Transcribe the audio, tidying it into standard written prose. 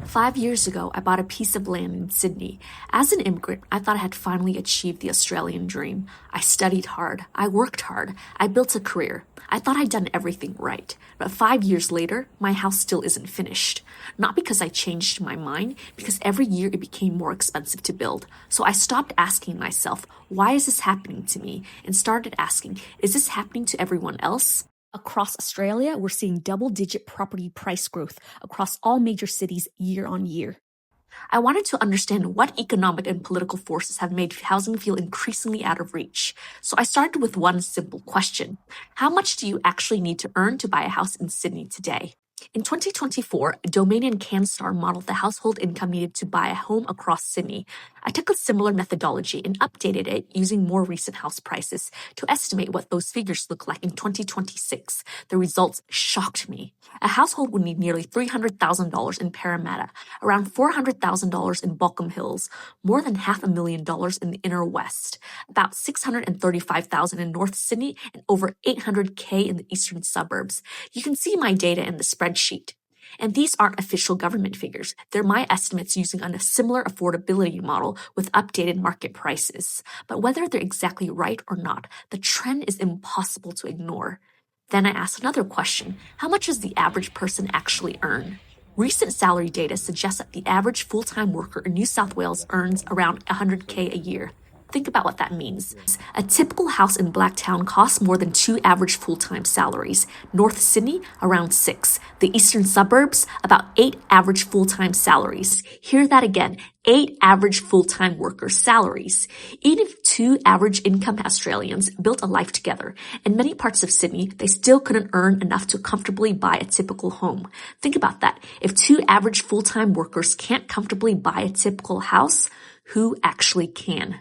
5 years ago, I bought a piece of land in Sydney. As an immigrant, I thought I had finally achieved the Australian dream. I studied hard. I worked hard. I built a career. I thought I'd done everything right. But 5 years later, my house still isn't finished. Not because I changed my mind, because every year it became more expensive to build. So I stopped asking myself, why is this happening to me? And started asking, is this happening to everyone else? Across Australia, we're seeing double-digit property price growth across all major cities year on year. I wanted to understand what economic and political forces have made housing feel increasingly out of reach. So I started with one simple question. How much do you actually need to earn to buy a house in Sydney today? In 2024, Domain and CanStar modeled the household income needed to buy a home across Sydney. I took a similar methodology and updated it using more recent house prices to estimate what those figures look like in 2026. The results shocked me. A household would need nearly $300,000 in Parramatta, around $400,000 in Baulkham Hills, more than $500,000 in the inner west, about $635,000 in North Sydney, and over $800K in the eastern suburbs. You can see my data in the spreadsheet. And these aren't official government figures. They're my estimates using a similar affordability model with updated market prices. But whether they're exactly right or not, the trend is impossible to ignore. Then I asked another question. How much does the average person actually earn? Recent salary data suggests that the average full-time worker in New South Wales earns around $100K a year. Think about what that means. A typical house in Blacktown costs more than 2 average full-time salaries. North Sydney, around 6. The eastern suburbs, about 8 average full-time salaries. Hear that again, 8 average full-time workers' salaries. Even if 2 average income Australians built a life together, in many parts of Sydney, they still couldn't earn enough to comfortably buy a typical home. Think about that. If 2 average full-time workers can't comfortably buy a typical house, who actually can?